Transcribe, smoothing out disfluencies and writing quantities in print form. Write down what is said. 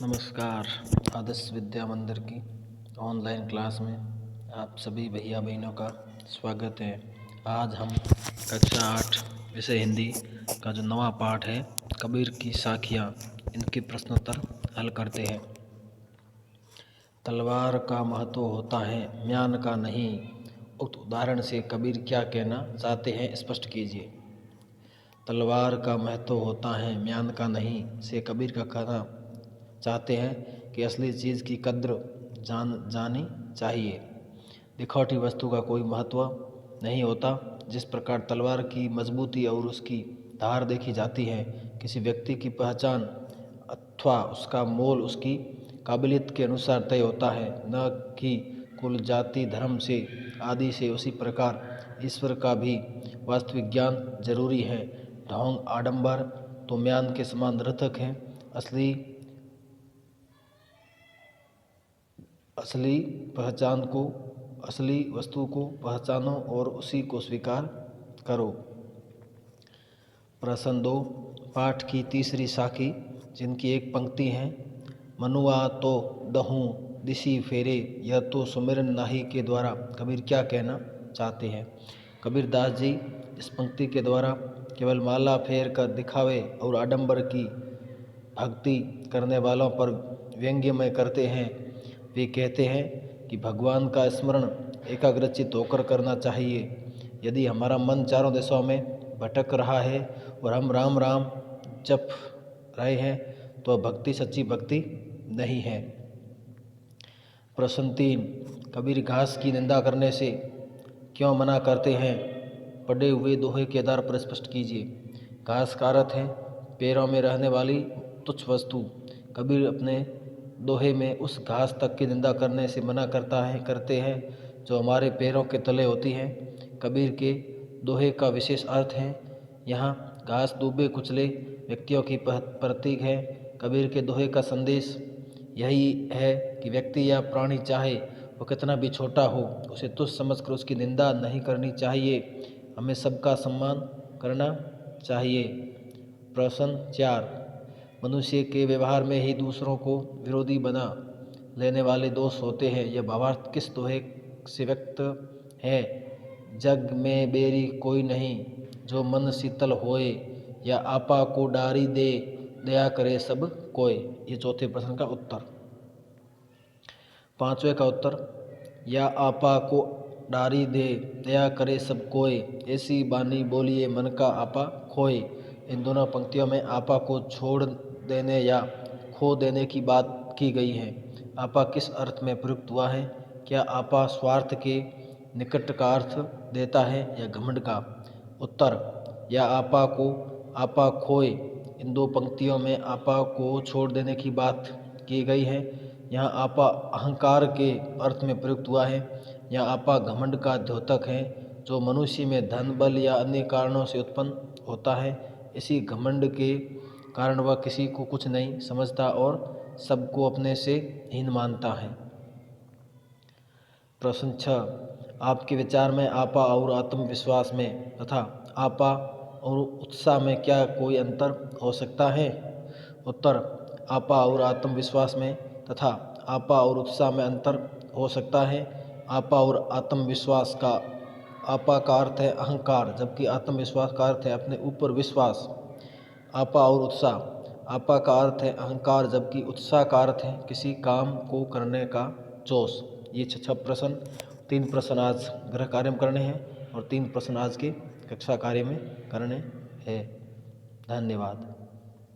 नमस्कार। आदर्श विद्या मंदिर की ऑनलाइन क्लास में आप सभी भैया बहनों का स्वागत है। आज हम कक्षा 8 विषय हिंदी का जो नवा पाठ है कबीर की साखियाँ, इनके प्रश्नोत्तर हल करते हैं। तलवार का महत्व होता है, म्यान का नहीं। उक्त उदाहरण से कबीर क्या कहना चाहते हैं, स्पष्ट कीजिए। तलवार का महत्व होता है, म्यान का नहीं से कबीर का कहना चाहते हैं कि असली चीज़ की कद्र जानी चाहिए। दिखौटी वस्तु का कोई महत्व नहीं होता। जिस प्रकार तलवार की मजबूती और उसकी धार देखी जाती है, किसी व्यक्ति की पहचान अथवा उसका मोल उसकी काबिलियत के अनुसार तय होता है, न कि कुल, जाति, धर्म से आदि से। उसी प्रकार ईश्वर का भी वास्तविक ज्ञान जरूरी है। ढोंग, आडंबर तो म्यान के समान निरर्थक हैं। असली वस्तु को पहचानो और उसी को स्वीकार करो। प्रश्न 2, पाठ की तीसरी साखी जिनकी एक पंक्ति है, मनुआ तो दहूँ दिशी फेरे, यह तो सुमिरन नाही के द्वारा कबीर क्या कहना चाहते हैं। कबीर दास जी इस पंक्ति के द्वारा केवल माला फेर कर दिखावे और आडंबर की भक्ति करने वालों पर व्यंग्यमय करते हैं। वे कहते हैं कि भगवान का स्मरण एकाग्रचित्त होकर करना चाहिए। यदि हमारा मन चारों दिशाओं में भटक रहा है और हम राम राम जप रहे हैं तो भक्ति सच्ची भक्ति नहीं है। प्रश्न 3, कबीर घास की निंदा करने से क्यों मना करते हैं, पढ़े हुए दोहे के आधार पर स्पष्ट कीजिए। घास का अर्थ है पैरों में रहने वाली तुच्छ वस्तु। कबीर अपने दोहे में उस घास तक की निंदा करने से मना करते हैं जो हमारे पैरों के तले होती है। कबीर के दोहे का विशेष अर्थ है। यहाँ घास डूबे कुचले व्यक्तियों की प्रतीक है। कबीर के दोहे का संदेश यही है कि व्यक्ति या प्राणी चाहे वो कितना भी छोटा हो, उसे तुच्छ समझकर उसकी निंदा नहीं करनी चाहिए। हमें सबका सम्मान करना चाहिए। प्रश्न 4, मनुष्य के व्यवहार में ही दूसरों को विरोधी बना लेने वाले दोष होते हैं। यह भावार्थ किस दोहे से व्यक्त है। जग में बेरी कोई नहीं, जो मन शीतल होए, या आपा को डारी दे, दया करे सब कोय। ये चौथे प्रश्न का उत्तर। पांचवें का उत्तर, या आपा को डारी दे, दया करे सब कोय, ऐसी बानी बोलिए मन का आपा खोए। इन दोनों पंक्तियों में आपा को छोड़ देने या खो देने की बात की गई है। आपा किस अर्थ में प्रयुक्त हुआ है? क्या आपा स्वार्थ के निकट का अर्थ देता है या घमंड का? उत्तर, या आपा को आपा खोए। इन दो पंक्तियों में आपा को छोड़ देने की बात की गई है। यहाँ आपा अहंकार के अर्थ में प्रयुक्त हुआ है। यहाँ आपा घमंड का द्योतक है, जो मनुष्य में धन, बल या अन्य कारणों से उत्पन्न होता है। इसी घमंड के कारण वह किसी को कुछ नहीं समझता और सबको अपने से हीन मानता है। प्रश्न 6, आपके विचार में आपा और आत्मविश्वास में तथा आपा और उत्साह में क्या कोई अंतर हो सकता है? उत्तर, आपा और आत्मविश्वास में तथा आपा और उत्साह में अंतर हो सकता है। आपा और आत्मविश्वास का आपा का अर्थ है अहंकार, जबकि आत्मविश्वास का अर्थ है अपने ऊपर विश्वास। आपा और उत्साह, आपा का अर्थ है अहंकार, जबकि उत्साह का अर्थ है किसी काम को करने का जोश। ये 6 प्रश्न, 3 प्रश्न आज गृह कार्य में करने हैं और 3 प्रश्न आज के कक्षा कार्य में करने हैं। धन्यवाद।